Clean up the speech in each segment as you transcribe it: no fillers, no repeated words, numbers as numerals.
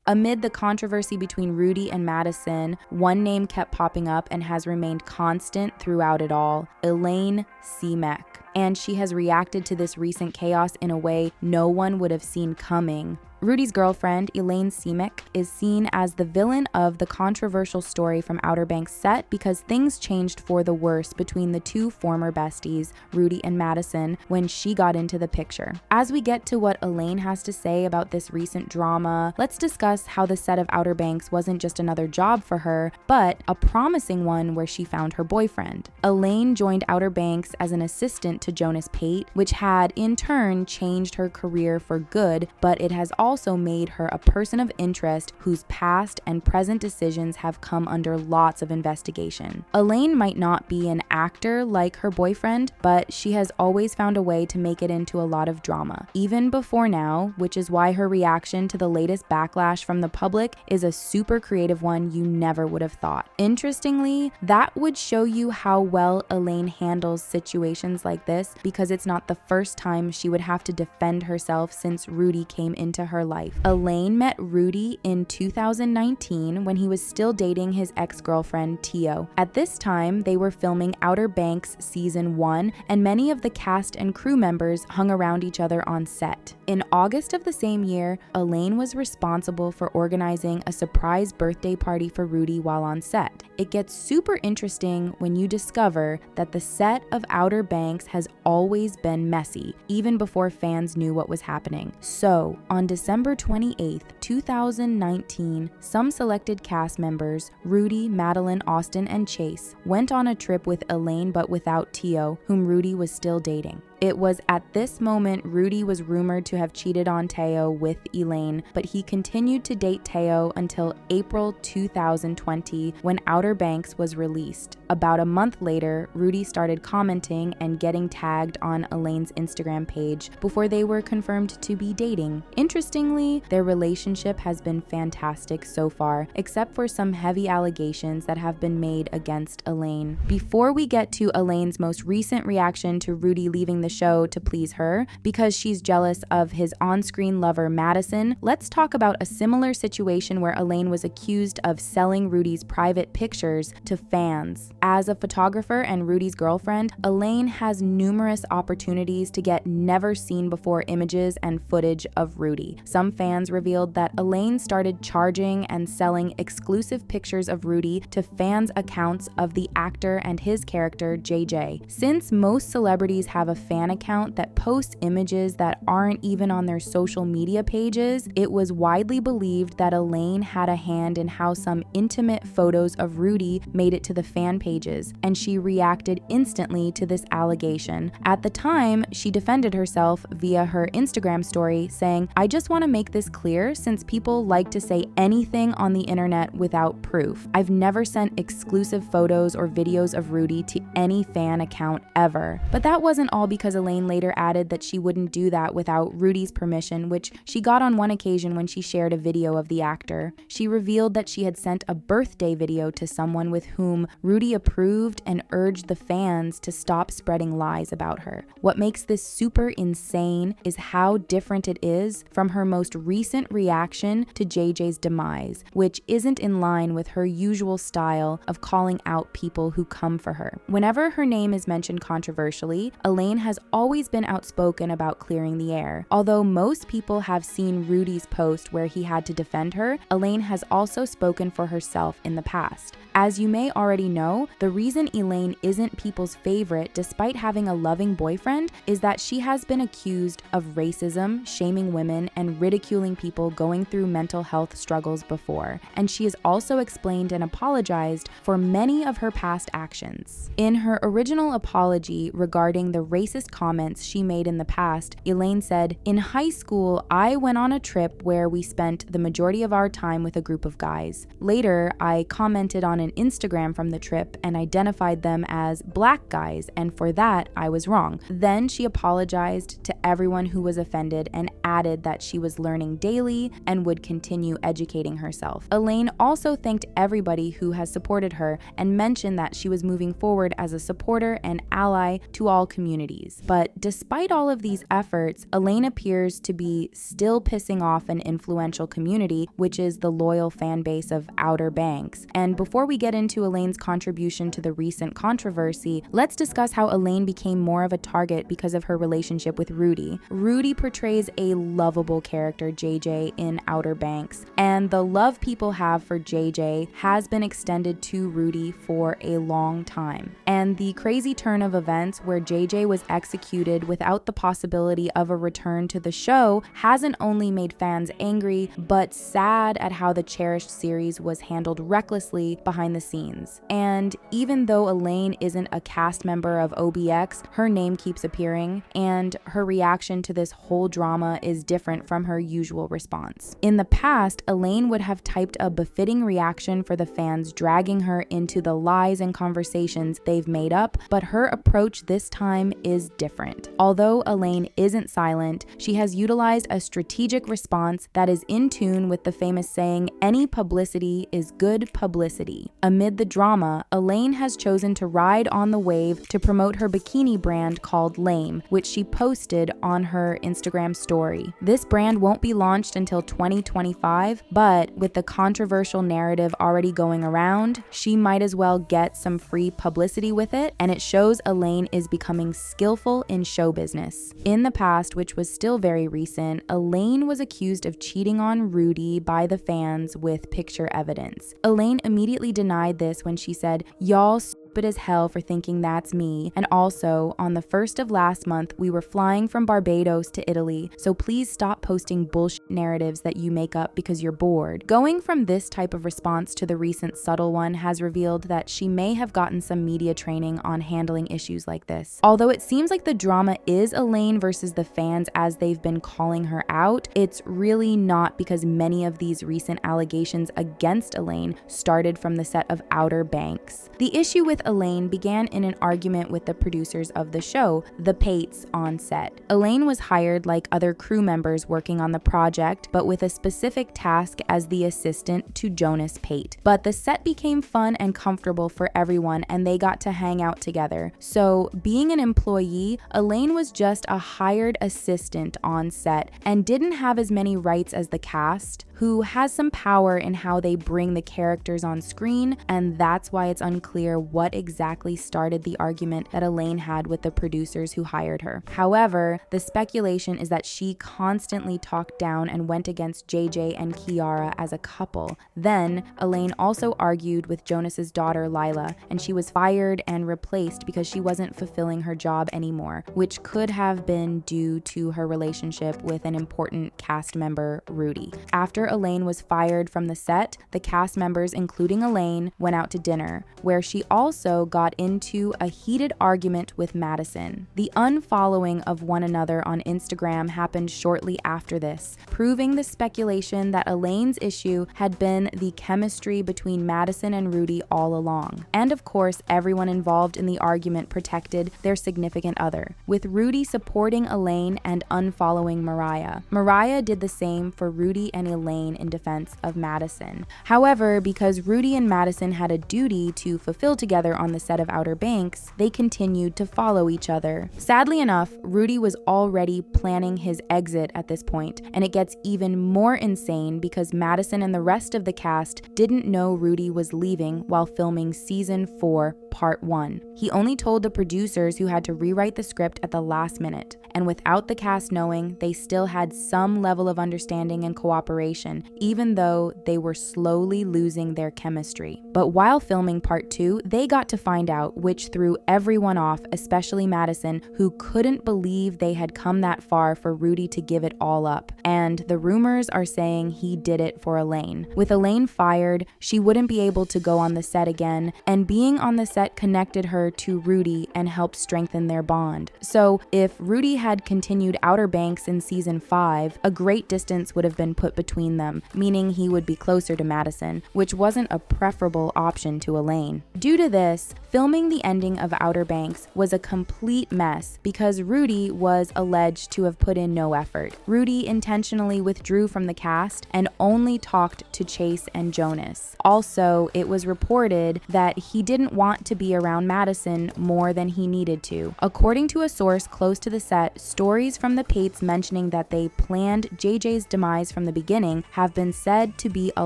Amid the controversy between Rudy and Madison, one name kept popping up and has remained constant throughout it all: Elaine Seamek. And she has reacted to this recent chaos in a way no one would have seen coming. Rudy's girlfriend, Elaine Seamek, is seen as the villain of the controversial story from Outer Banks set because things changed for the worse between the two former besties, Rudy and Madison, when she got into the picture. As we get to what Elaine has to say about this recent drama, let's discuss how the set of Outer Banks wasn't just another job for her, but a promising one where she found her boyfriend. Elaine joined Outer Banks as an assistant to Jonas Pate, which had in turn changed her career for good, but it has also made her a person of interest whose past and present decisions have come under lots of investigation. Elaine might not be an actor like her boyfriend, but she has always found a way to make it into a lot of drama, even before now, which is why her reaction to the latest backlash from the public is a super creative one you never would have thought. Interestingly, that would show you how well Elaine handles situations like this, because it's not the first time she would have to defend herself since Rudy came into her life. Elaine met Rudy in 2019 when he was still dating his ex-girlfriend Tio. At this time, they were filming Outer Banks Season 1, and many of the cast and crew members hung around each other on set. In August of the same year, Elaine was responsible for organizing a surprise birthday party for Rudy while on set. It gets super interesting when you discover that the set of Outer Banks has always been messy, even before fans knew what was happening. So, on December 28th, 2019, some selected cast members, Rudy, Madeline, Austin, and Chase, went on a trip with Elaine but without Tio, whom Rudy was still dating. It was at this moment Rudy was rumored to have cheated on Teo with Elaine, but he continued to date Teo until April 2020 when Outer Banks was released. About a month later, Rudy started commenting and getting tagged on Elaine's Instagram page before they were confirmed to be dating. Interestingly, their relationship has been fantastic so far, except for some heavy allegations that have been made against Elaine. Before we get to Elaine's most recent reaction to Rudy leaving the show to please her because she's jealous of his on-screen lover Madison, let's talk about a similar situation where Elaine was accused of selling Rudy's private pictures to fans. As a photographer and Rudy's girlfriend, Elaine has numerous opportunities to get never-seen-before images and footage of Rudy. Some fans revealed that Elaine started charging and selling exclusive pictures of Rudy to fans' accounts of the actor and his character JJ. Since most celebrities have a fan account that posts images that aren't even on their social media pages, it was widely believed that Elaine had a hand in how some intimate photos of Rudy made it to the fan pages, and she reacted instantly to this allegation. At the time, she defended herself via her Instagram story, saying, "I just want to make this clear since people like to say anything on the internet without proof. I've never sent exclusive photos or videos of Rudy to any fan account ever." But that wasn't all, because Elaine later added that she wouldn't do that without Rudy's permission, which she got on one occasion when she shared a video of the actor. She revealed that she had sent a birthday video to someone with whom Rudy approved and urged the fans to stop spreading lies about her. What makes this super insane is how different it is from her most recent reaction to JJ's demise, which isn't in line with her usual style of calling out people who come for her. Whenever her name is mentioned controversially, Elaine has always been outspoken about clearing the air. Although most people have seen Rudy's post where he had to defend her, Elaine has also spoken for herself in the past. As you may already know, the reason Elaine isn't people's favorite despite having a loving boyfriend is that she has been accused of racism, shaming women, and ridiculing people going through mental health struggles before. And she has also explained and apologized for many of her past actions. In her original apology regarding the racist comments she made in the past, Elaine said, "In high school, I went on a trip where we spent the majority of our time with a group of guys. Later, I commented on an Instagram from the trip and identified them as black guys, and for that, I was wrong." Then she apologized to everyone who was offended and added that she was learning daily and would continue educating herself. Elaine also thanked everybody who has supported her and mentioned that she was moving forward as a supporter and ally to all communities. series. But despite all of these efforts, Elaine appears to be still pissing off an influential community, which is the loyal fan base of Outer Banks. And before we get into Elaine's contribution to the recent controversy, let's discuss how Elaine became more of a target because of her relationship with Rudy. Rudy portrays a lovable character, JJ, in Outer Banks, and the love people have for JJ has been extended to Rudy for a long time. And the crazy turn of events where JJ was executed without the possibility of a return to the show hasn't only made fans angry, but sad at how the cherished series was handled recklessly behind the scenes. And even though Elaine isn't a cast member of OBX, her name keeps appearing, and her reaction to this whole drama is different from her usual response. In the past, Elaine would have typed a befitting reaction for the fans dragging her into the lies and conversations they've made up, but her approach this time is different. Although Elaine isn't silent, she has utilized a strategic response that is in tune with the famous saying, "Any publicity is good publicity." Amid the drama, Elaine has chosen to ride on the wave to promote her bikini brand called Lame, which she posted on her Instagram story. This brand won't be launched until 2025, but with the controversial narrative already going around, she might as well get some free publicity with it, and it shows Elaine is becoming skillful in show business. In the past, which was still very recent, Elaine was accused of cheating on Rudy by the fans with picture evidence. Elaine immediately denied this when she said, "Y'all stupid as hell for thinking that's me. And also, on the 1st of last month, we were flying from Barbados to Italy, so please stop posting bullshit narratives that you make up because you're bored." Going from this type of response to the recent subtle one has revealed that she may have gotten some media training on handling issues like this. Although it seems like the drama is Elaine versus the fans as they've been calling her out, it's really not, because many of these recent allegations against Elaine started from the set of Outer Banks. The issue with Elaine began in an argument with the producers of the show, the Pates, on set. Elaine was hired like other crew members working on the project, but with a specific task as the assistant to Jonas Pate. But the set became fun and comfortable for everyone, and they got to hang out together. So, being an employee, Elaine was just a hired assistant on set and didn't have as many rights as the cast, who has some power in how they bring the characters on screen, and that's why it's unclear what exactly started the argument that Elaine had with the producers who hired her. However, the speculation is that she constantly talked down and went against JJ and Kiara as a couple. Then, Elaine also argued with Jonas's daughter Lila, and she was fired and replaced because she wasn't fulfilling her job anymore, which could have been due to her relationship with an important cast member, Rudy. After Elaine was fired from the set, the cast members, including Elaine, went out to dinner, where she also got into a heated argument with Madison. The unfollowing of one another on Instagram happened shortly after this, proving the speculation that Elaine's issue had been the chemistry between Madison and Rudy all along. And of course, everyone involved in the argument protected their significant other, with Rudy supporting Elaine and unfollowing Mariah. Mariah did the same for Rudy and Elaine in defense of Madison. However, because Rudy and Madison had a duty to fulfill together on the set of Outer Banks, they continued to follow each other. Sadly enough, Rudy was already planning his exit at this point, and it gets even more insane because Madison and the rest of the cast didn't know Rudy was leaving while filming season 4, part 1. He only told the producers, who had to rewrite the script at the last minute. And without the cast knowing, they still had some level of understanding and cooperation, even though they were slowly losing their chemistry. But while filming part 2, they got to find out, which threw everyone off, especially Madison, who couldn't believe they had come that far for Rudy to give it all up. And the rumors are saying he did it for Elaine. With Elaine fired, she wouldn't be able to go on the set again, and being on the set connected her to Rudy and helped strengthen their bond. So if Rudy had continued Outer Banks in season 5, a great distance would have been put between between them, meaning he would be closer to Madison, which wasn't a preferable option to Elaine. Due to this, filming the ending of Outer Banks was a complete mess because Rudy was alleged to have put in no effort. Rudy intentionally withdrew from the cast and only talked to Chase and Jonas. Also, it was reported that he didn't want to be around Madison more than he needed to. According to a source close to the set, stories from the Pates mentioning that they planned JJ's demise from the beginning have been said to be a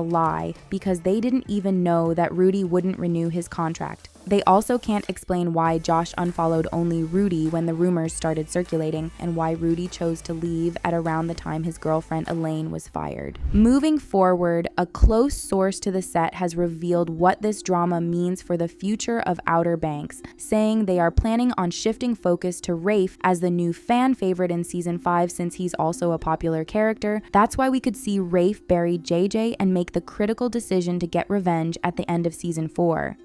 lie because they didn't even know that Rudy wouldn't renew his contract. They also can't explain why Josh unfollowed only Rudy when the rumors started circulating, and why Rudy chose to leave at around the time his girlfriend Elaine was fired. Moving forward, a close source to the set has revealed what this drama means for the future of Outer Banks, saying they are planning on shifting focus to Rafe as the new fan favorite in season 5 since he's also a popular character. That's why we could see Rafe bury JJ and make the critical decision to get revenge at the end of season 4.